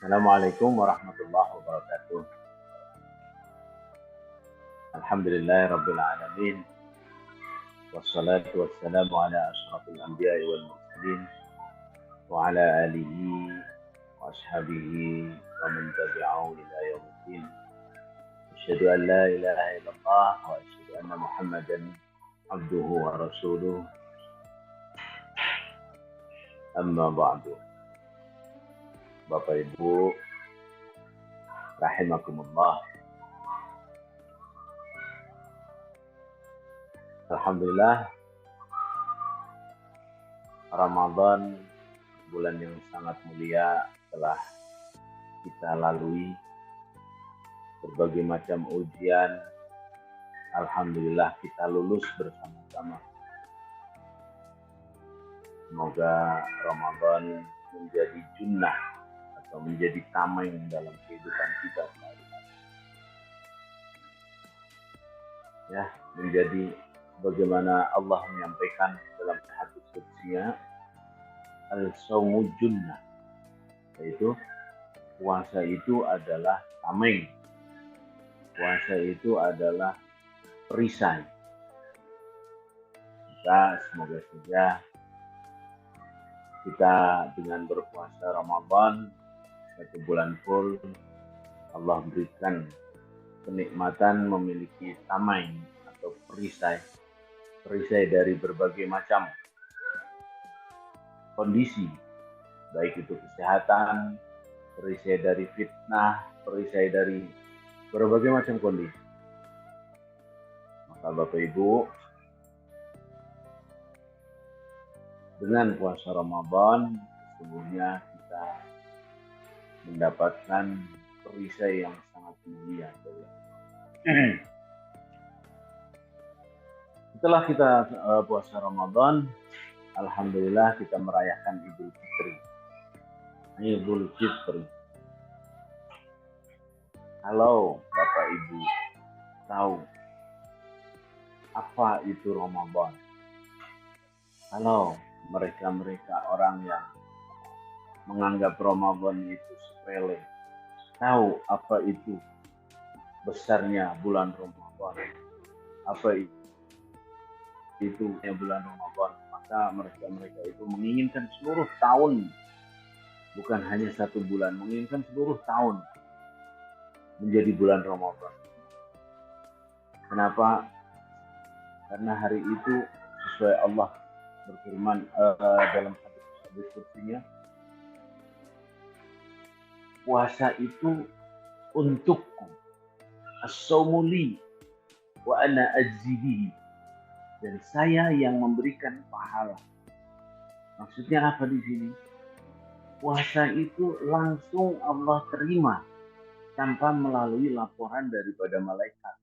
Assalamualaikum warahmatullahi wabarakatuh. Alhamdulillahirabbil alamin. Wassalatu wassalamu ala asyrafil anbiya'i wal mursalin wa ala alihi wa ashabihi wa man tabi'ahum ila yaumiddin. Asyhadu an la ilaha illallah wa asyhadu anna Muhammadan abduhu wa rasuluh. Amma ba'du. Bapak Ibu rahimakumullah. Alhamdulillah, Ramadan bulan yang sangat mulia telah kita lalui berbagai macam ujian. Alhamdulillah kita lulus bersama-sama. Semoga Ramadan menjadi junnah atau menjadi tameng dalam kehidupan kita sehari-hari. Ya, menjadi bagaimana Allah menyampaikan dalam hadis qudsinya, al-shaumu junnah, yaitu puasa itu adalah tameng, puasa itu adalah perisai. Semoga saja kita dengan berpuasa Ramadan 1 bulan full, Allah berikan kenikmatan memiliki tameng atau perisai dari berbagai macam kondisi, baik itu kesehatan, perisai dari fitnah, perisai dari berbagai macam kondisi. Maka Bapak Ibu, dengan puasa Ramadan sesungguhnya kita mendapatkan perisai yang sangat mulia. Setelah kita puasa Ramadan, alhamdulillah kita merayakan Idul Fitri. Idul Fitri. Halo Bapak Ibu, tahu apa itu Ramadan? Halo mereka orang yang menganggap Ramadan itu sepele, tahu apa itu besarnya bulan Ramadan, apa itu bulan Ramadan. Maka mereka itu menginginkan seluruh tahun, bukan hanya 1 bulan, menginginkan seluruh tahun menjadi bulan Ramadan. Kenapa? Karena hari itu sesuai Allah berfirman dalam hadis qudsinya, puasa itu untukku, as-shaumu li wa ana ajzi bihi, dan saya yang memberikan pahala. Maksudnya apa di sini? Puasa itu langsung Allah terima tanpa melalui laporan daripada malaikat.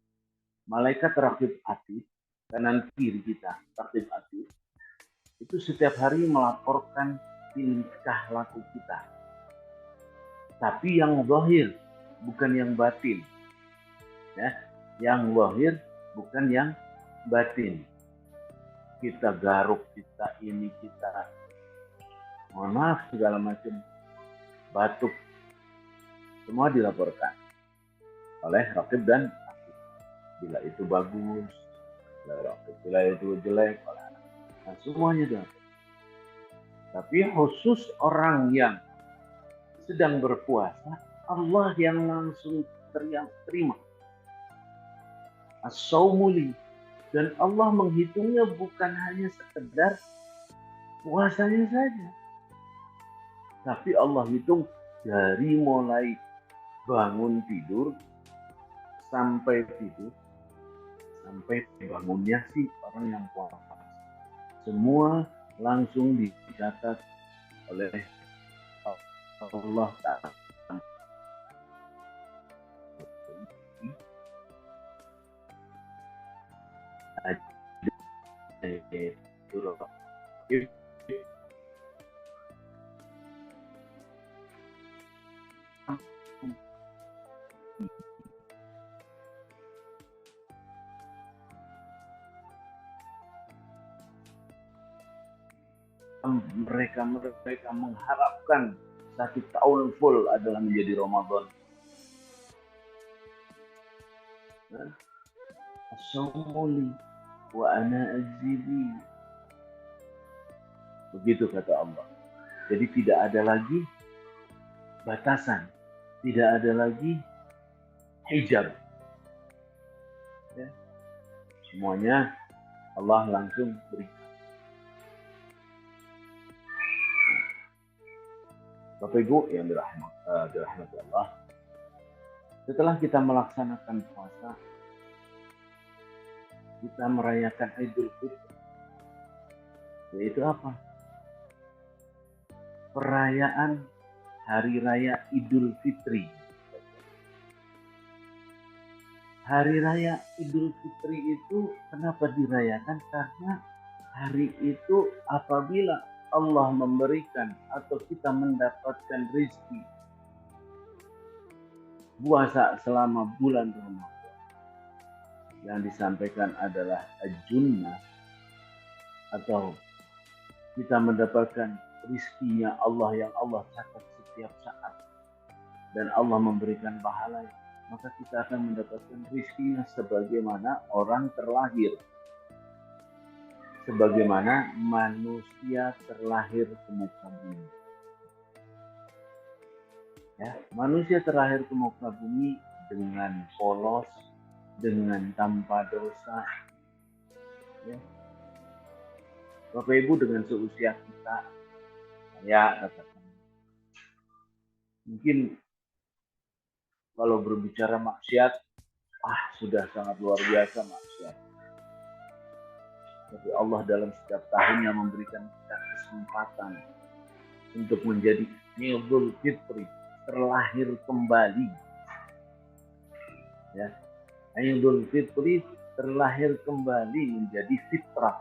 Malaikat raqib atid, kanan kiri kita raqib atid, itu setiap hari melaporkan tingkah laku kita. Tapi yang zahir, bukan yang batin. Ya, yang zahir bukan yang batin. Kita garuk, kita ini, kita mohon maaf segala macam, batuk, semua dilaporkan oleh raqib dan atid. Bila itu bagus, bila itu jelek, nah, semuanya dapat. Tapi khusus orang yang sedang berpuasa, Allah yang langsung terima. As-shaumu li, dan Allah menghitungnya bukan hanya sekedar puasanya saja, tapi Allah hitung dari mulai bangun tidur sampai tidur, sampai bangunnya si orang yang puasa. Semua langsung dicatat oleh Allah Ta'ala. Mereka mengharapkan 1 tahun full adalah menjadi Ramadan. As-sawmuli wa ana ajzibi. Begitu kata Allah. Jadi tidak ada lagi batasan, tidak ada lagi hijab. Ya. Semuanya Allah langsung berikan. Bapak Ibu yang dirahmati Allah, setelah kita melaksanakan puasa, kita merayakan Idul Fitri. Yaitu apa? Perayaan Hari Raya Idul Fitri. Hari Raya Idul Fitri itu kenapa dirayakan? Karena hari itu apabila Allah memberikan atau kita mendapatkan rezeki puasa selama bulan Ramadan, yang disampaikan adalah ajunnah, atau kita mendapatkan rizkinya Allah yang Allah catat setiap saat dan Allah memberikan pahala, maka kita akan mendapatkan rizkinya sebagaimana orang terlahir, sebagaimana manusia terlahir ke muka bumi. Ya, manusia terlahir ke muka bumi dengan polos, dengan tanpa dosa. Ya. Bapak Ibu dengan seusia kita, ya katakan, mungkin kalau berbicara maksiat, sudah sangat luar biasa maksiat. Tapi Allah dalam setiap tahunnya memberikan kita kesempatan untuk menjadi Idul Fitri, terlahir kembali. Ya, Idul Fitri terlahir kembali menjadi fitrah,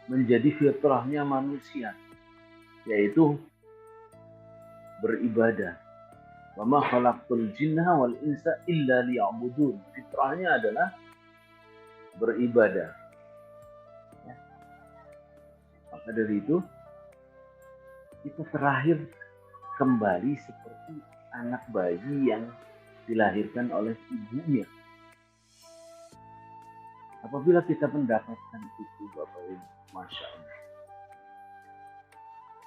menjadi fitrahnya manusia, yaitu beribadah. Wa ma khalaqtul jinna wal insa illa liya'budun. Fitrahnya adalah beribadah. Ya. Maka dari itu kita terlahir kembali seperti anak bayi yang dilahirkan oleh ibunya. Apabila kita mendapatkan itu, Bapak Ibu, Masya Allah,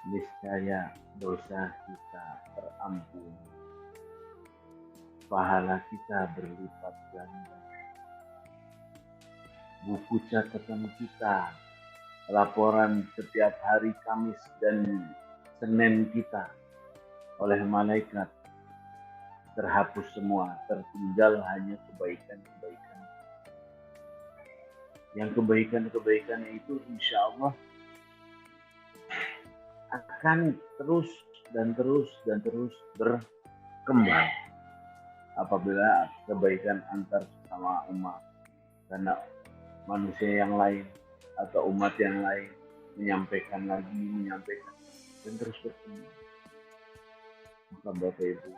niscaya dosa kita terampuni, pahala kita berlipat ganda, buku catatan kita, laporan setiap hari Kamis dan Senin kita oleh malaikat terhapus semua, tertinggal hanya kebaikan-kebaikan. Yang kebaikan-kebaikan itu insya Allah akan terus dan terus berkembang apabila kebaikan antar sesama umat, karena manusia yang lain atau umat yang lain menyampaikan dan terus berkembang. Maka Bapak Ibu,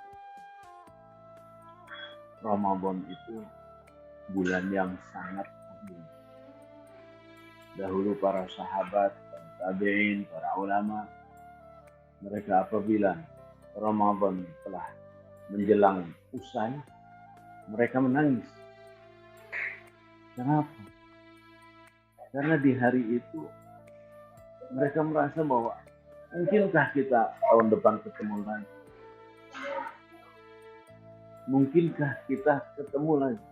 Ramadan itu bulan yang sangat agung. Dahulu para sahabat, para tabi'in, para ulama, mereka apabila Ramadan telah menjelang usai, mereka menangis. Kenapa? Karena di hari itu mereka merasa bahwa mungkinkah kita tahun depan ketemu lagi? Mungkinkah kita ketemu lagi?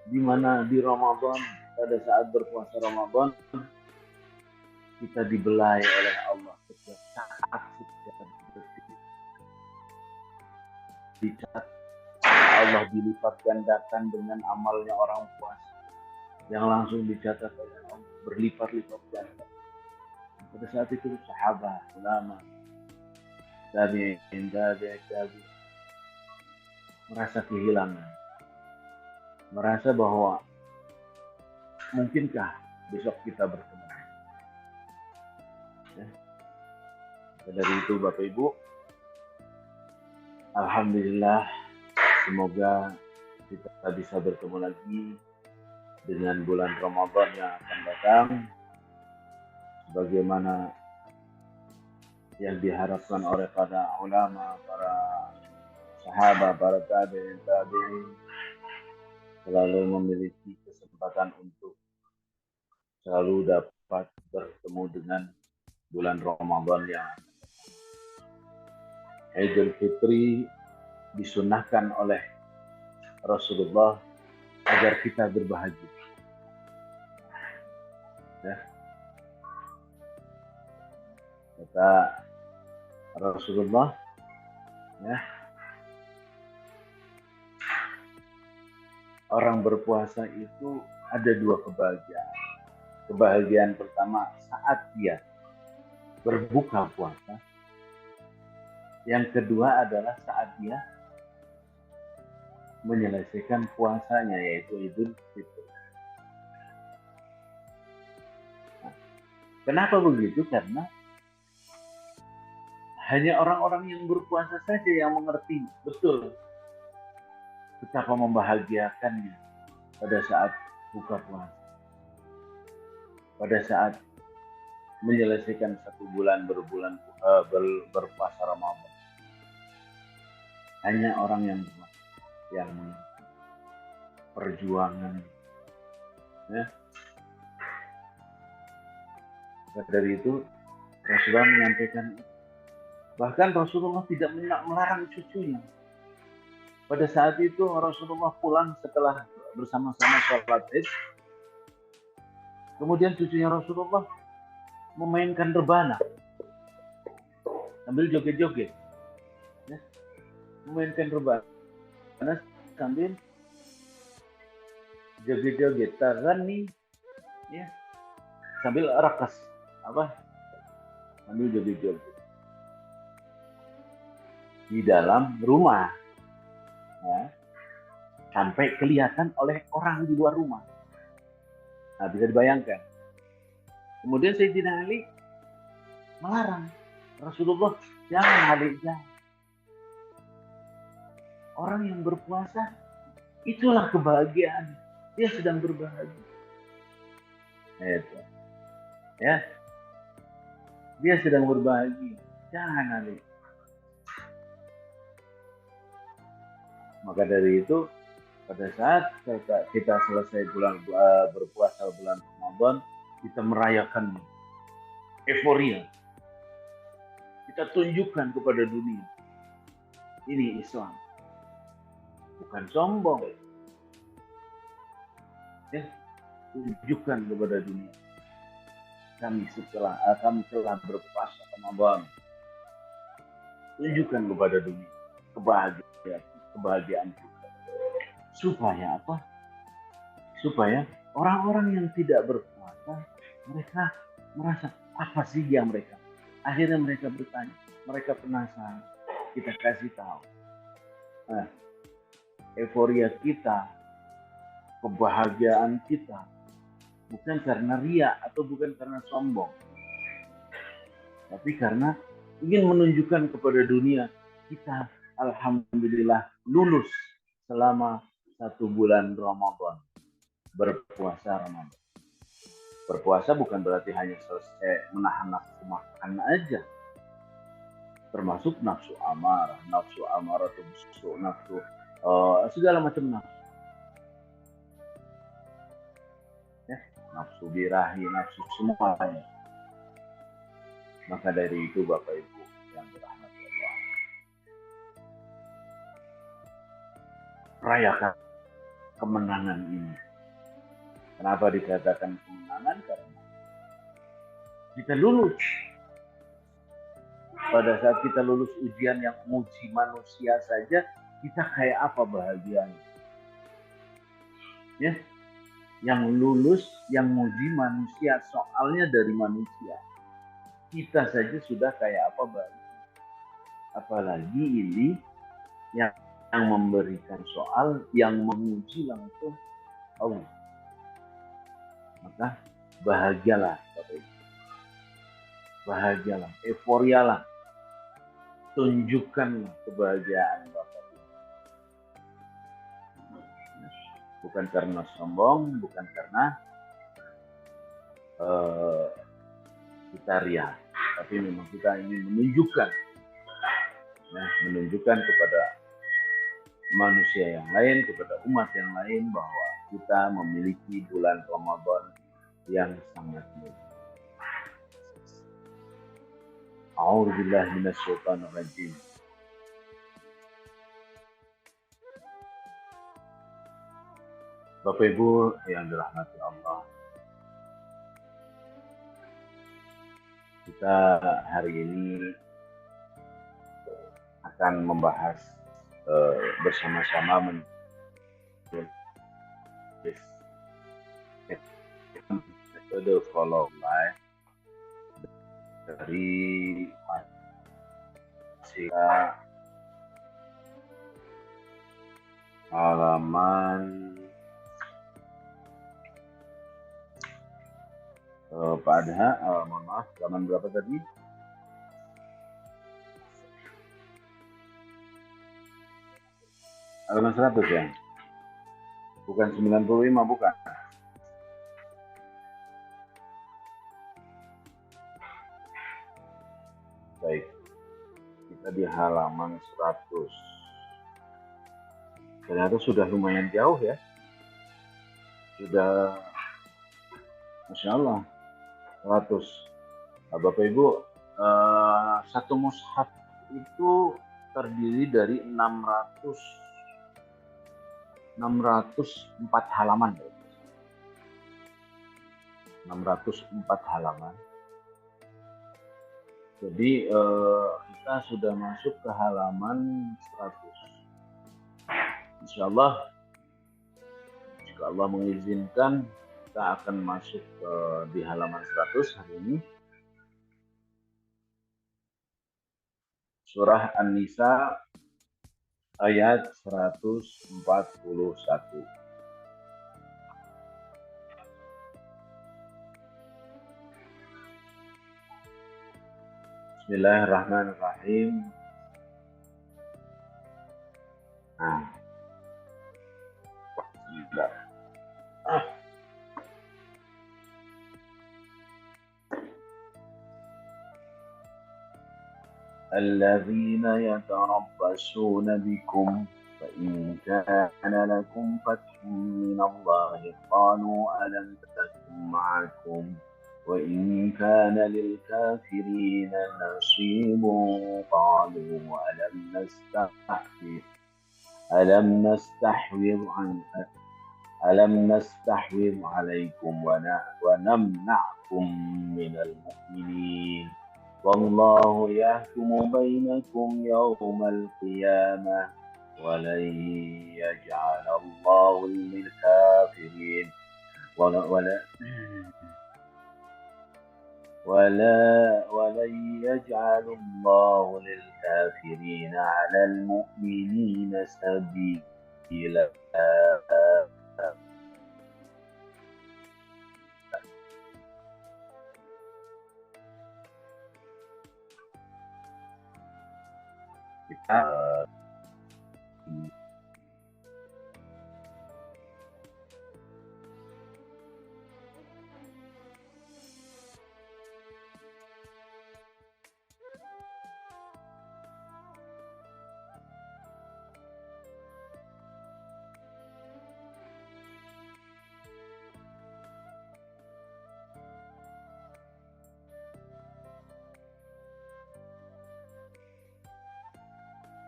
Di mana di Ramadan, pada saat berpuasa Ramadan, kita dibelai oleh Allah setiap saat, setiap detik. Dicatat Allah dilipat gandakan dengan amalnya orang puasa, yang langsung dicatat oleh Allah berlipat-lipat ganda. Pada saat itu sahabat, ulama, tabi'in, merasa kehilangan, merasa bahwa mungkinkah besok kita bertemu. Ya. Dari itu Bapak Ibu, alhamdulillah, semoga kita bisa bertemu lagi dengan bulan Ramadan yang akan datang, sebagaimana yang diharapkan oleh para ulama, para sahabat, para tabi'in selalu memiliki kesempatan untuk selalu dapat bertemu dengan bulan Ramadan yang Idul Fitri disunahkan oleh Rasulullah agar kita berbahagia. Ya. Kata Rasulullah, ya, orang berpuasa itu ada dua kebahagiaan. Kebahagiaan pertama saat dia berbuka puasa. Yang kedua adalah saat dia menyelesaikan puasanya, yaitu Idul Fitri. Nah, kenapa begitu? Karena hanya orang-orang yang berpuasa saja yang mengerti betul betapa membahagiakannya pada saat buka puasa, pada saat menyelesaikan satu bulan berpuasa Ramadan. Hanya orang yang perjuangan, ya. Dari itu Rasulullah menyampaikan, bahkan Rasulullah tidak melarang cucunya. Pada saat itu Rasulullah pulang setelah bersama-sama sholat Id. Kemudian cucunya Rasulullah memainkan rebana sambil joget-joget, ya. Memainkan rebana sambil joget-joget, tarani, ya, sambil rakas, sambil joget-joget di dalam rumah, ya, sampai kelihatan oleh orang di luar rumah. Nah, bisa dibayangkan. Kemudian Sayyidina Ali melarang Rasulullah, jangan Ali, jangan. Orang yang berpuasa itulah kebahagiaan, dia sedang berbahagia. Itu, ya, dia sedang berbahagia, jangan Ali. Maka dari itu, pada saat kita selesai berpuasa bulan Ramadan, kita merayakan euforia. Kita tunjukkan kepada dunia, ini Islam, bukan sombong. Ya, tunjukkan kepada dunia, kami telah berpuasa Ramadan. Tunjukkan kepada dunia kebahagiaan kita. Supaya apa? Supaya orang-orang yang tidak berpuasa, mereka merasa apa sih yang mereka. Akhirnya mereka bertanya, mereka penasaran. Kita kasih tahu. Nah, euforia kita, kebahagiaan kita, bukan karena ria atau bukan karena sombong, tapi karena ingin menunjukkan kepada dunia, kita alhamdulillah lulus selama 1 bulan Ramadan, berpuasa Ramadan. Berpuasa bukan berarti hanya selesai menahan nafsu makan aja, termasuk nafsu amarah atau nafsu segala macam nafsu, ya, nafsu birahi, nafsu semuanya. Maka dari itu Bapak Ibu yang dirahmati Allah, rayakan kemenangan ini. Kenapa dikatakan kemenangan? Karena kita lulus. Pada saat kita lulus ujian yang menguji manusia saja, kita kayak apa bahagianya? Ya, yang lulus, yang menguji manusia, soalnya dari manusia. Kita saja sudah kayak apa bahagia. Apalagi ini yang memberikan soal, yang menguji langsung Allah. Maka bahagialah Bapak Ibu. Bahagialah, euforialah. Tunjukkanlah kebahagiaan Bapak Ibu. Bukan karena sombong, bukan karena kita ria. tapi memang kita ingin menunjukkan, ya, menunjukkan kepada manusia yang lain, kepada umat yang lain bahwa kita memiliki bulan Ramadan yang sangat mulia. A'udzubillahi minasyaitonir rajim. Bapak Ibu yang dirahmati Allah, kita hari ini akan membahas bersama-sama metode follow life dari mahasiswa halaman Pak Adha, mohon maaf, halaman berapa tadi? Halaman 100 ya? Bukan 95, bukan? Baik, kita di halaman 100. Ternyata sudah lumayan jauh ya. Sudah, Masya Allah, 100. Nah, Bapak Ibu, satu mushaf itu terdiri dari 604 halaman. 604 halaman. Jadi kita sudah masuk ke halaman 100. Insya Allah, jika Allah mengizinkan, kita akan masuk di halaman 100 hari ini. Surah An-Nisa ayat 141. Bismillahirrahmanirrahim. Nah, الذين يتربصون بكم فإن كان لكم فتح من الله قالوا ألم تكن معكم وإن كان للكافرين نصيب قالوا ألم نستحوذ عليكم ونمنعكم من المؤمنين والله يحكم بينكم يوم القيامة ولن يجعل الله للكافرين ولن يجعل الله للكافرين على المؤمنين سبيلا.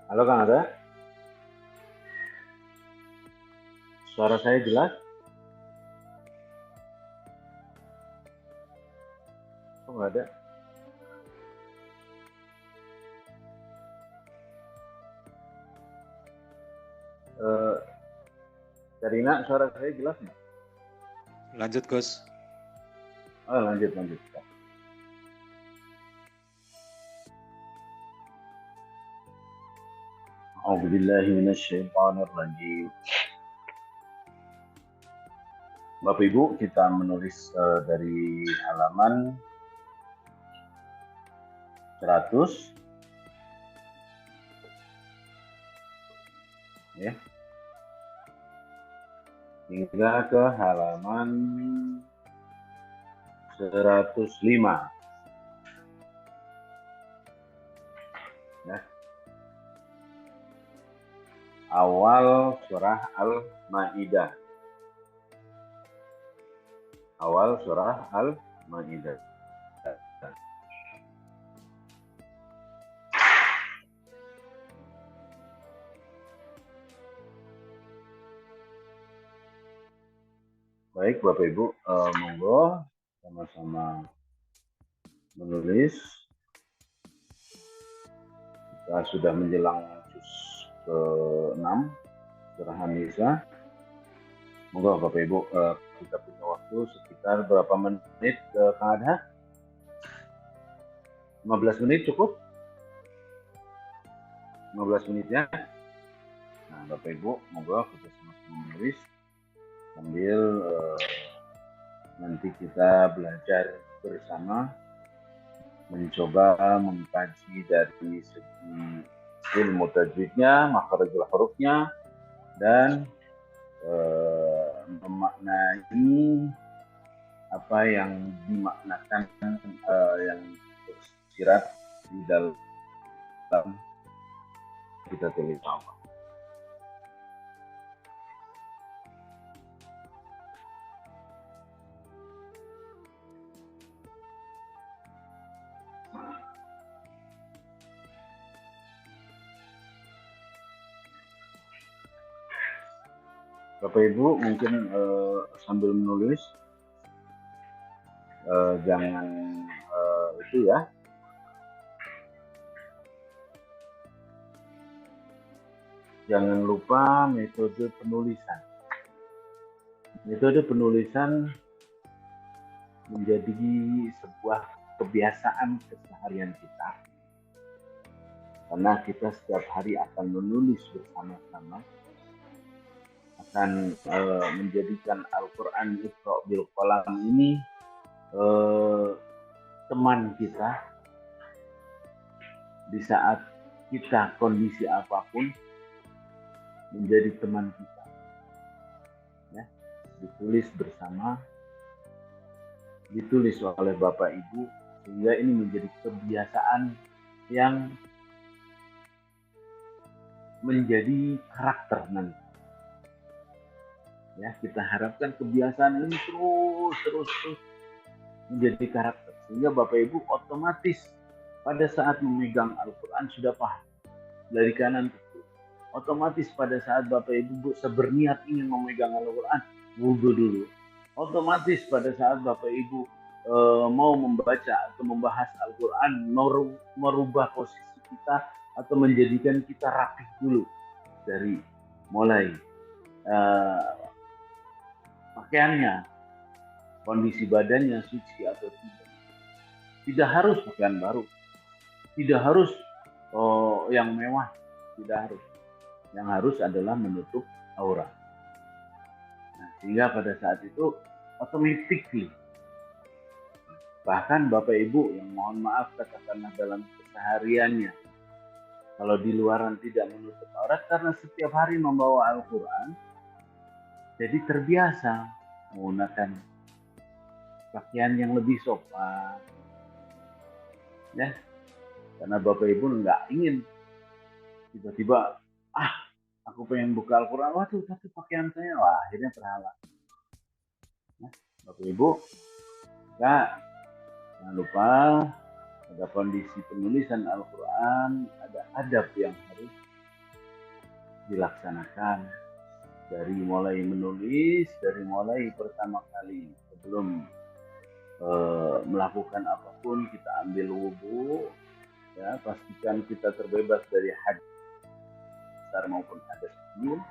Halo Kang Ada? Suara saya jelas? Kok nggak ada? Karina, suara saya jelas nggak? Lanjut, Gus. Oh, lanjut. A'udzubillahi minasyaitonir rajim. Bapak Ibu, kita menulis dari halaman 100 ya, hingga ke halaman 105. awal surah Al-Maidah. Awal surah Al-Maidah. Baik Bapak Ibu, monggo sama-sama menulis. Kita sudah menjelang juz ke-6 surah An-Nisa. Monggo Bapak Ibu, kita punya waktu sekitar berapa menit Kang Adha? 15 menit cukup? 15 menit ya. Nah Bapak Ibu, monggo kita sama-sama menulis sambil nanti kita belajar bersama mencoba mengkaji dari segi ilmu tajwidnya, makharijul hurufnya, dan memaknai apa yang dimaknakan yang tersirat di dalam kita tulis. Bapak Ibu mungkin sambil menulis jangan itu ya, jangan lupa metode penulisan. Metode penulisan menjadi sebuah kebiasaan keseharian kita, karena kita setiap hari akan menulis bersama-sama, akan menjadikan Al-Quran Iqra bil Qalam ini teman kita di saat kita kondisi apapun, menjadi teman kita ya, ditulis bersama, ditulis oleh Bapak Ibu, sehingga ini menjadi kebiasaan yang menjadi karakter nanti. Ya, kita harapkan kebiasaan ini terus menjadi karakter, sehingga Bapak Ibu otomatis pada saat memegang Al-Quran sudah paham dari kanan ke kiri. Otomatis pada saat Bapak Ibu seberniat ingin memegang Al-Quran, wudhu dulu. Otomatis pada saat Bapak Ibu mau membaca atau membahas Al-Quran, merubah posisi kita atau menjadikan kita rapih dulu, dari mulai pakaiannya, kondisi badannya suci atau tidak. Tidak harus pakaian baru, tidak harus yang mewah, tidak harus. Yang harus adalah menutup aurat. Nah, sehingga pada saat itu automatically, bahkan Bapak Ibu yang mohon maaf katakanlah dalam kesehariannya, kalau di luaran tidak menutup aurat karena setiap hari membawa Al-Quran, jadi terbiasa menggunakan pakaian yang lebih sopan, ya. Karena Bapak Ibu nggak ingin tiba-tiba, aku pengen buka Al-Quran, waduh tapi pakaian saya, wah akhirnya terhalang. Nah, Bapak Ibu, jangan lupa ada kondisi penulisan Al-Quran, ada adab yang harus dilaksanakan. Dari mulai menulis, dari mulai pertama kali sebelum melakukan apapun, kita ambil wudhu, ya, pastikan kita terbebas dari hadas besar maupun hadas kecil.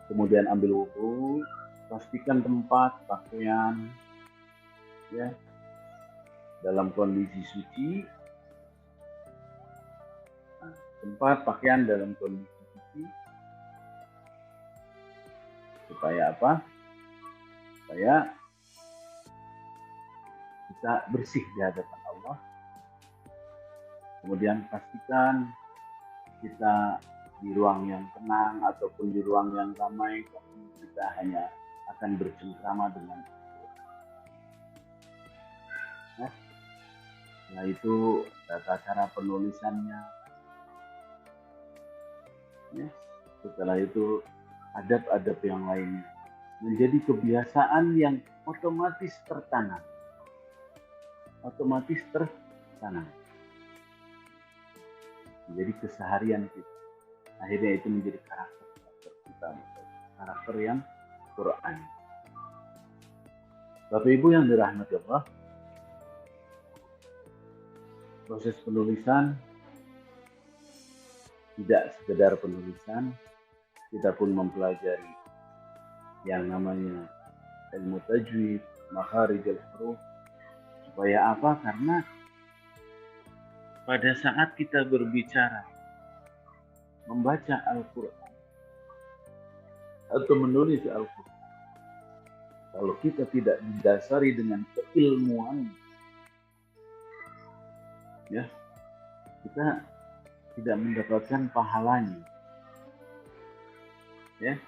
Kemudian ambil wudhu, pastikan tempat pakaian ya dalam kondisi suci. Nah, tempat pakaian dalam kondisi suci supaya apa? Supaya kita bersih di hadapan Allah. Kemudian pastikan kita di ruang yang tenang ataupun di ruang yang ramai, kita hanya akan bercengkrama dengan ya. Nah itu tata cara penulisannya ya. setelah itu adab-adab yang lainnya, menjadi kebiasaan yang otomatis tertanam. Menjadi keseharian kita. Akhirnya itu menjadi karakter kita, karakter yang Quran. Bapak Ibu yang dirahmati Allah, proses penulisan tidak sekedar penulisan, kita pun mempelajari yang namanya ilmu tajwid, makharijul huruf. Supaya apa? Karena pada saat kita berbicara, membaca Al-Quran atau menulis Al-Quran, kalau kita tidak didasari dengan keilmuan, ya, kita tidak mendapatkan pahalanya. Ya,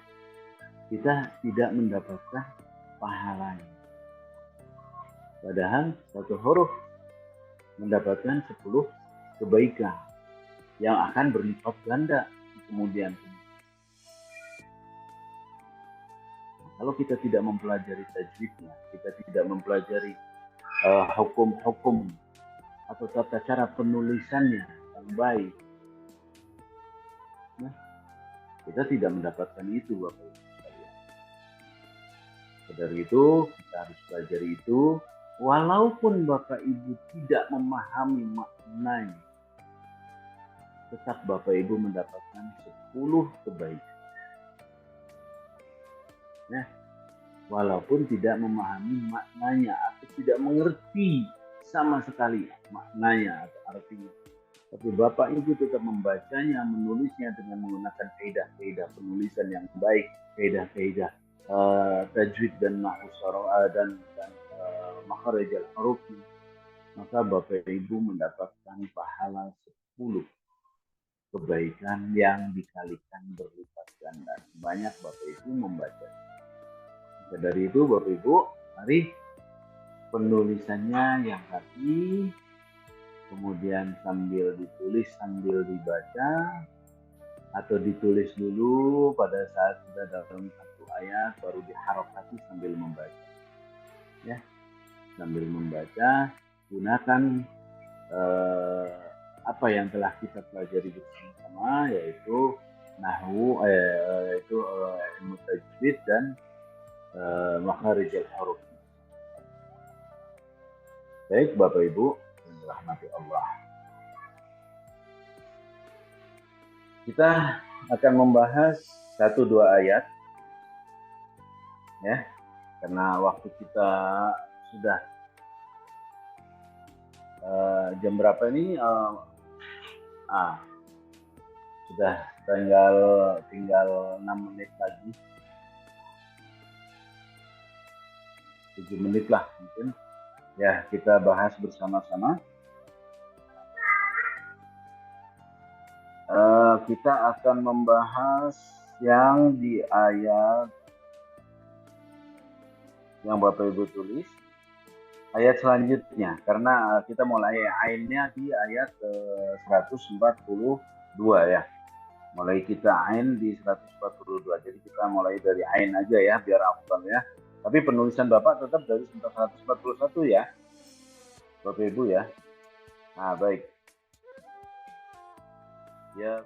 kita tidak mendapatkan pahalanya. Padahal satu huruf mendapatkan 10 kebaikan yang akan berlipat ganda kemudian. Kalau kita tidak mempelajari tajwidnya, kita tidak mempelajari hukum-hukum atau tata cara penulisannya yang baik, nah, kita tidak mendapatkan itu, Bapak Ibu sekalian. Dari itu kita harus pelajari itu, walaupun Bapak Ibu tidak memahami maknanya, tetap Bapak Ibu mendapatkan 10 kebaikan. Ya, walaupun tidak memahami maknanya atau tidak mengerti sama sekali maknanya atau artinya, tapi Bapak Ibu tetap membacanya, menulisnya dengan menggunakan kaidah-kaidah penulisan yang baik, kaidah-kaidah tajwid dan nahwu dan makharijul huruf, maka Bapak Ibu mendapatkan pahala 10 kebaikan yang dikalikan berlipat ganda. Banyak Bapak Ibu membaca. Dari itu Bapak Ibu, mari penulisannya yang rapi, kemudian sambil ditulis sambil dibaca, atau ditulis dulu pada saat sudah dalam satu ayat baru diharokati sambil membaca. Ya, sambil membaca, gunakan apa yang telah kita pelajari bersama-sama, yaitu nahwu, yaitu ilmu tajwid dan makharijul huruf. Baik Bapak Ibu yang dirahmati Allah, kita akan membahas 1-2 ayat, ya, karena waktu kita sudah jam berapa ini? Sudah tinggal 6 menit lagi, 7 menit lah mungkin. Ya, kita bahas bersama-sama. Kita akan membahas yang di ayat yang Bapak Ibu tulis, ayat selanjutnya, karena kita mulai ainnya di ayat 142 ya. Mulai kita ain di 142. Jadi kita mulai dari ain aja ya, biar afdal ya. Tapi penulisan Bapak tetap dari 141 ya, Bapak Ibu ya. Nah, baik. Ya.